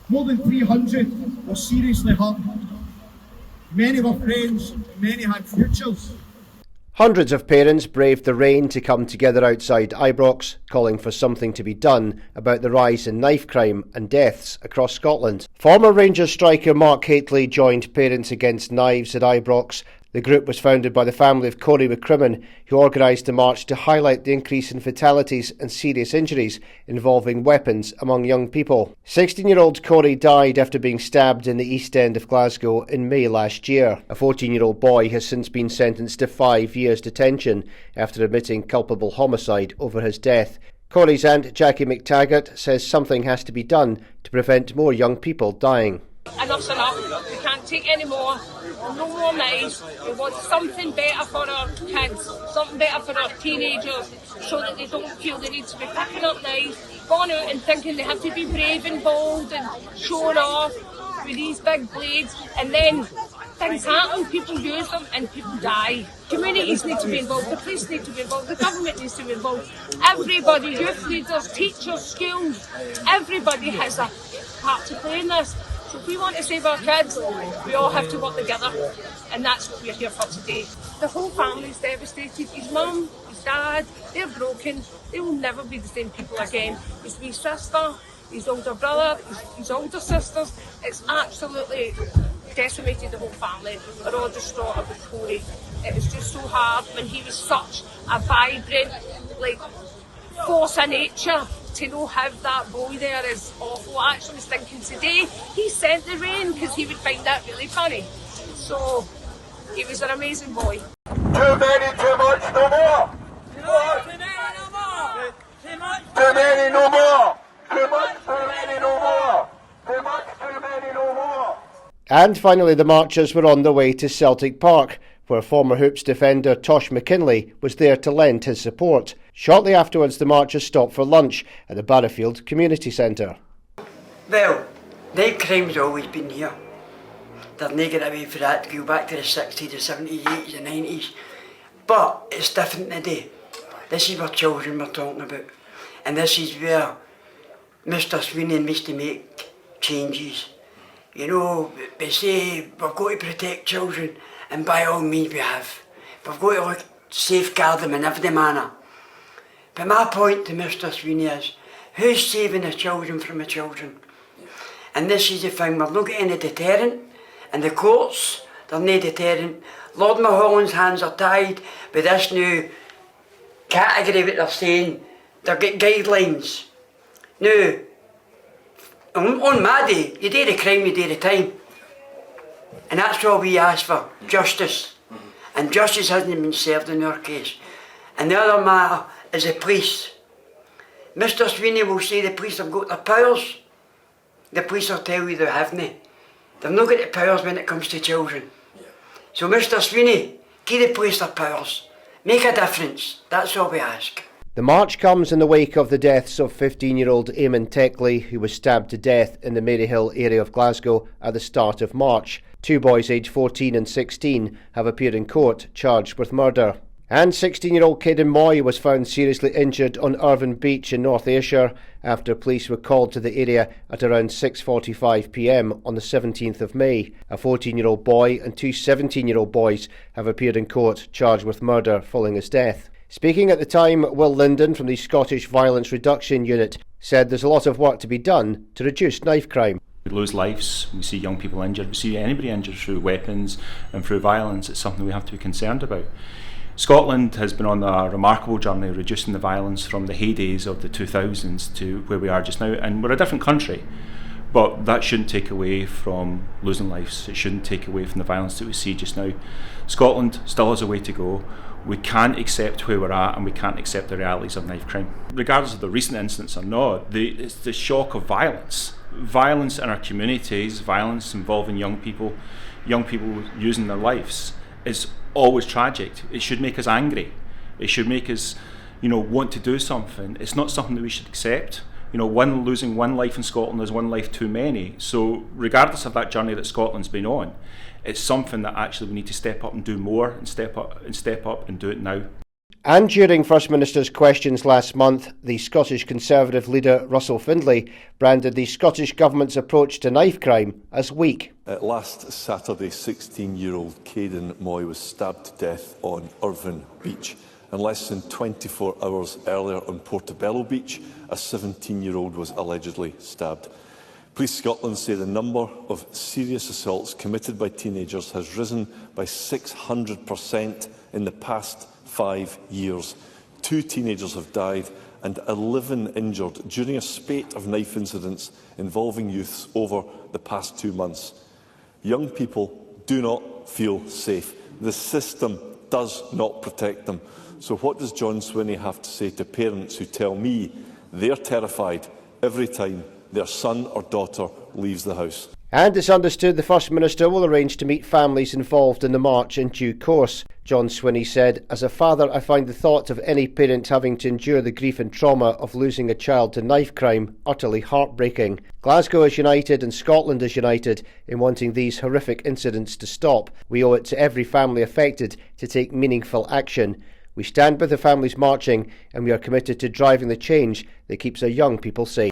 More than 300 were seriously hurt. Many were friends, many had futures. Hundreds of parents braved the rain to come together outside Ibrox, calling for something to be done about the rise in knife crime and deaths across Scotland. Former Rangers striker Mark Hateley joined Parents Against Knives at Ibrox. The group was founded by the family of Kory McCrimmon, who organised the march to highlight the increase in fatalities and serious injuries involving weapons among young people. 16-year-old Kory died after being stabbed in the East End of Glasgow in May last year. A 14-year-old boy has since been sentenced to 5 years detention after admitting culpable homicide over his death. Kory's aunt, Jackie McTaggart, says something has to be done to prevent more young people dying. Enough's enough. We can't take any more. No more knives. We want something better for our kids, something better for our teenagers, so that they don't feel the need to be picking up knives, going out and thinking they have to be brave and bold and showing off with these big blades, and then things happen, people use them and people die. Communities need to be involved, the police need to be involved, the government needs to be involved. Everybody, youth leaders, teachers, schools, everybody has a part to play in this. So if we want to save our kids, we all have to work together, and that's what we're here for today. The whole family's devastated. His mum, his dad, they're broken. They will never be the same people again. His wee sister, his older brother, his older sisters. It's absolutely decimated the whole family. We're all distraught about Kory. It was just so hard when he was such a vibrant, force of nature. To not have that boy there is awful. I actually was thinking today he sent the rain because he would find that really funny. So he was an amazing boy. Too many, too much, no more. Too many, no more. Too many, no more. Too much, too many, no more. Too much, too many, no more. And finally, the marchers were on their way to Celtic Park, where former Hoops defender Tosh McKinley was there to lend his support. Shortly afterwards, the marchers stopped for lunch at the Barrafield Community Centre. Well, knife crime's always been here. They're not getting away for that to go back to the 60s, the 70s, 80s and 90s. But it's different today. This is where children we're talking about. And this is where Mr Sweeney needs to make changes. You know, they say we've got to protect children, and by all means we have. We've got to safeguard them in every manner. But my point to Mr Sweeney is, who's saving the children from the children? And this is the thing, we're not getting any deterrent, and the courts, they're no deterrent. Lord Mulholland's hands are tied with this new category that they're saying, they've got guidelines. Now, on my day, you do the crime, you do the time. And that's all we ask for, justice. And justice hasn't been served in our case. And the other matter is the police. Mr Sweeney will say the police have got their powers. The police will tell you they haven't. They've not got the powers when it comes to children. So Mr Sweeney, give the police their powers. Make a difference, that's all we ask. The march comes in the wake of the deaths of 15-year-old Eamon Teckley, who was stabbed to death in the Maryhill area of Glasgow at the start of March. Two boys aged 14 and 16 have appeared in court charged with murder. And 16-year-old Caden Moy was found seriously injured on Irvine Beach in North Ayrshire after police were called to the area at around 6:45 p.m. on the 17th of May. A 14-year-old boy and two 17-year-old boys have appeared in court charged with murder following his death. Speaking at the time, Will Lynon from the Scottish Violence Reduction Unit said there's a lot of work to be done to reduce knife crime. We lose lives, we see young people injured, we see anybody injured through weapons and through violence. It's something we have to be concerned about. Scotland has been on a remarkable journey reducing the violence from the heydays of the 2000s to where we are just now, and we're a different country. But that shouldn't take away from losing lives. It shouldn't take away from the violence that we see just now. Scotland still has a way to go. We can't accept where we're at, and we can't accept the realities of knife crime. Regardless of the recent incidents or not, it's the shock of violence. Violence in our communities, violence involving young people using their lives is always tragic. It should make us angry. It should make us, want to do something. It's not something that we should accept. Losing one life in Scotland is one life too many. So regardless of that journey that Scotland's been on, it's something that actually we need to step up and do more, and step up and do it now. And during First Minister's questions last month, the Scottish Conservative leader Russell Findlay branded the Scottish Government's approach to knife crime as weak. Last Saturday, 16-year-old Caden Moy was stabbed to death on Irvine Beach. And less than 24 hours earlier on Portobello Beach, a 17-year-old was allegedly stabbed. Police Scotland say the number of serious assaults committed by teenagers has risen by 600% in the past 5 years. 2 teenagers have died and 11 injured during a spate of knife incidents involving youths over the past 2 months. Young people do not feel safe. The system does not protect them. So what does John Swinney have to say to parents who tell me they're terrified every time their son or daughter leaves the house? And it's understood the First Minister will arrange to meet families involved in the march in due course. John Swinney said, "As a father, I find the thought of any parent having to endure the grief and trauma of losing a child to knife crime utterly heartbreaking. Glasgow is united and Scotland is united in wanting these horrific incidents to stop. We owe it to every family affected to take meaningful action. We stand with the families marching and we are committed to driving the change that keeps our young people safe."